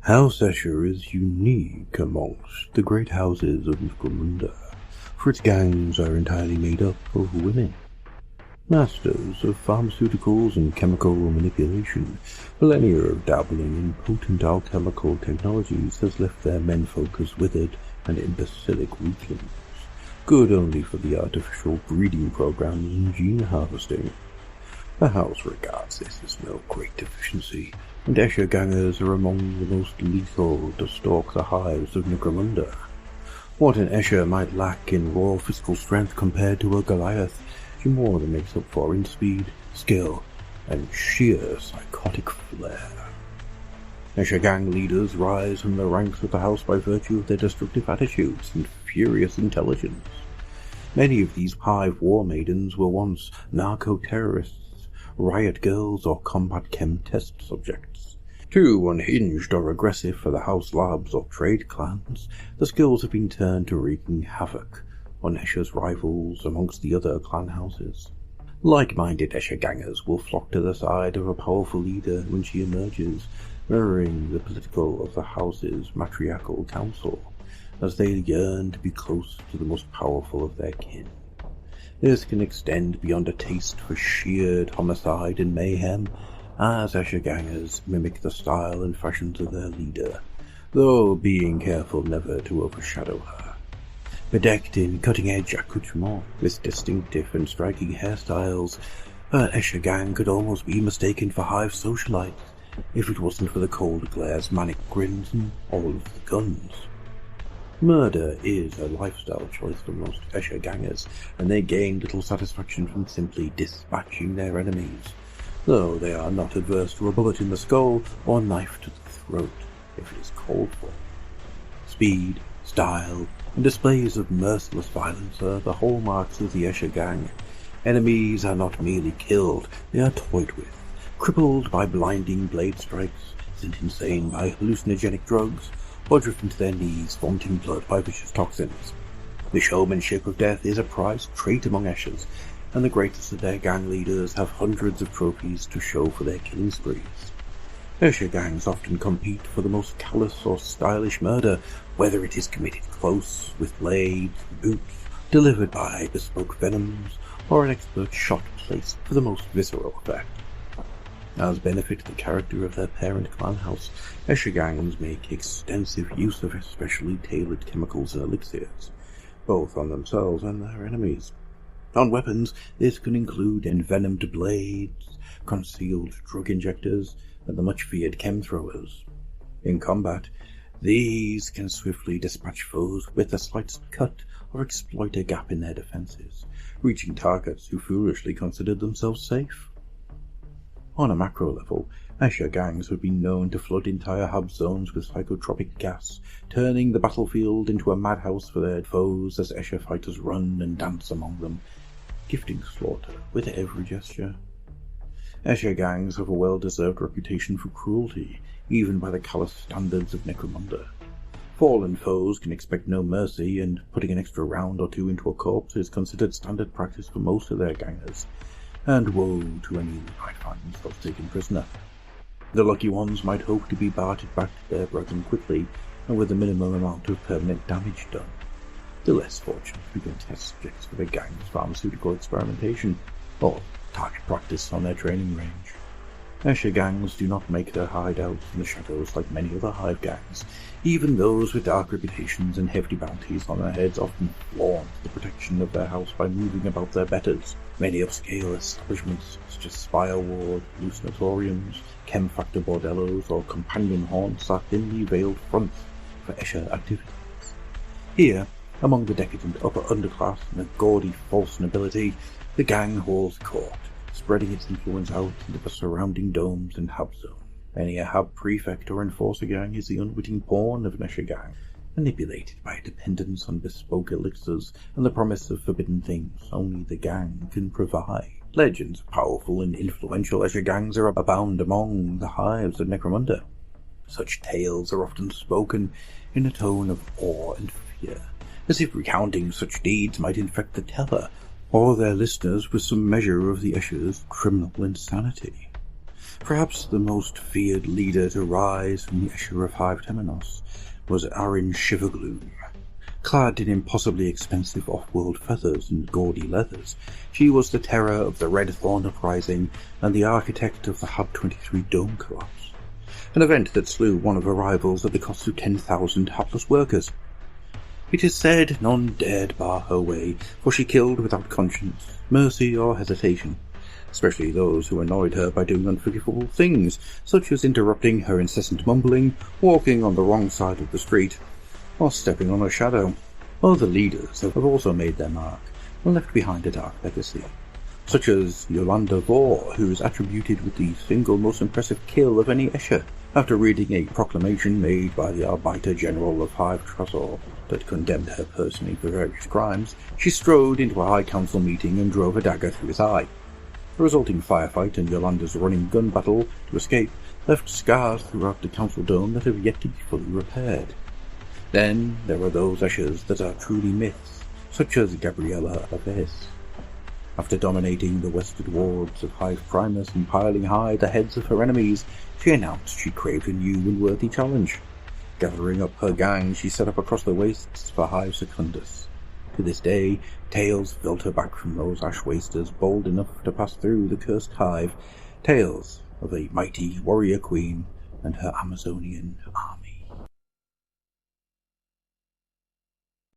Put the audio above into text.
House Escher is unique amongst the great houses of Necromunda, for its gangs are entirely made up of women. Masters of pharmaceuticals and chemical manipulation, millennia of dabbling in potent alchemical technologies has left their menfolk as withered and imbecilic weaklings, good only for the artificial breeding programs and gene harvesting. The house regards this as no great deficiency, and Escher gangers are among the most lethal to stalk the hives of Necromunda. What an Escher might lack in raw physical strength compared to a Goliath, she more than makes up for in speed, skill, and sheer psychotic flair. Escher gang leaders rise from the ranks of the house by virtue of their destructive attitudes and furious intelligence. Many of these hive war maidens were once narco-terrorists, riot girls, or combat chem test subjects. Too unhinged or aggressive for the house labs or trade clans, the skills have been turned to wreaking havoc on Escher's rivals amongst the other clan houses. Like-minded Escher gangers will flock to the side of a powerful leader when she emerges, mirroring the political of the house's matriarchal council, as they yearn to be close to the most powerful of their kin. This can extend beyond a taste for sheer homicide and mayhem, as Escher gangers mimic the style and fashions of their leader, though being careful never to overshadow her. Bedecked in cutting-edge accoutrements with distinctive and striking hairstyles, her Escher gang could almost be mistaken for hive socialites, if it wasn't for the cold glares, manic grins, and all of the guns. Murder is a lifestyle choice for most Escher gangers, and they gain little satisfaction from simply dispatching their enemies, though they are not averse to a bullet in the skull or knife to the throat if it is called for. Speed, style, and displays of merciless violence are the hallmarks of the Escher gang. Enemies are not merely killed, they are toyed with, crippled by blinding blade strikes, sent insane by hallucinogenic drugs, or driven to their knees, vomiting blood by vicious toxins. The showmanship of death is a prized trait among Eschers, and the greatest of their gang leaders have hundreds of trophies to show for their killing sprees. Escher gangs often compete for the most callous or stylish murder, whether it is committed close, with blades, boots, delivered by bespoke venoms, or an expert shot placed for the most visceral effect. As benefit the character of their parent clan house, Escher gangs make extensive use of especially tailored chemicals and elixirs, both on themselves and their enemies. On weapons, this can include envenomed blades, concealed drug injectors, and the much-feared chem throwers. In combat, these can swiftly dispatch foes with the slightest cut or exploit a gap in their defenses, reaching targets who foolishly considered themselves safe. On a macro level, Escher gangs have been known to flood entire hub zones with psychotropic gas, turning the battlefield into a madhouse for their foes as Escher fighters run and dance among them, gifting slaughter with every gesture. Escher gangs have a well-deserved reputation for cruelty, even by the callous standards of Necromunda. Fallen foes can expect no mercy, and putting an extra round or two into a corpse is considered standard practice for most of their gangers, and woe to any that might find themselves taken prisoner. The lucky ones might hope to be bartered back to their brethren quickly, and with a minimum amount of permanent damage done. The less fortunate become test subjects for the gang's pharmaceutical experimentation, or target practice on their training range. Escher gangs do not make their hideouts in the shadows like many other hive gangs. Even those with dark reputations and hefty bounties on their heads often flaunt the protection of their house by moving about their betters. Many upscale establishments, such as Spire Ward, hallucinatoriums, chem factor bordellos, or companion haunts are thinly veiled fronts for Escher activities. Here, among the decadent upper underclass and the gaudy false nobility, the gang holds court, spreading its influence out into the surrounding domes and hub zone. Many a hub prefect or enforcer gang is the unwitting pawn of an Escher gang, manipulated by a dependence on bespoke elixirs and the promise of forbidden things only the gang can provide. Legends of powerful and influential Escher gangs are abound among the hives of Necromunda. Such tales are often spoken in a tone of awe and fear, as if recounting such deeds might infect the teller or their listeners with some measure of the Escher's criminal insanity. Perhaps the most feared leader to rise from the Escher of Hive Temenos was Arin Shivergloom. Clad in impossibly expensive off-world feathers and gaudy leathers, she was the terror of the Red Thorn Uprising and the architect of the Hub 23 Dome Collapse, an event that slew one of her rivals at the cost of 10,000 hapless workers. It is said none dared bar her way, for she killed without conscience, mercy or hesitation, especially those who annoyed her by doing unforgivable things, such as interrupting her incessant mumbling, walking on the wrong side of the street, or stepping on her shadow. Other leaders have also made their mark and left behind a dark legacy, such as Yolanda Vore, who is attributed with the single most impressive kill of any Escher. After reading a proclamation made by the Arbiter General of Hive Trasor that condemned her personally for various crimes, she strode into a High Council meeting and drove a dagger through his eye. The resulting firefight and Yolanda's running gun battle to escape left scars throughout the Council Dome that have yet to be fully repaired. Then there are those Eschers that are truly myths, such as Gabriella Aves. After dominating the westward wards of Hive Primus and piling high the heads of her enemies, she announced she craved a new and worthy challenge. Gathering up her gang, she set up across the wastes for Hive Secundus. To this day, tales filter back from those ash wasters bold enough to pass through the cursed hive, tales of a mighty warrior queen and her Amazonian army.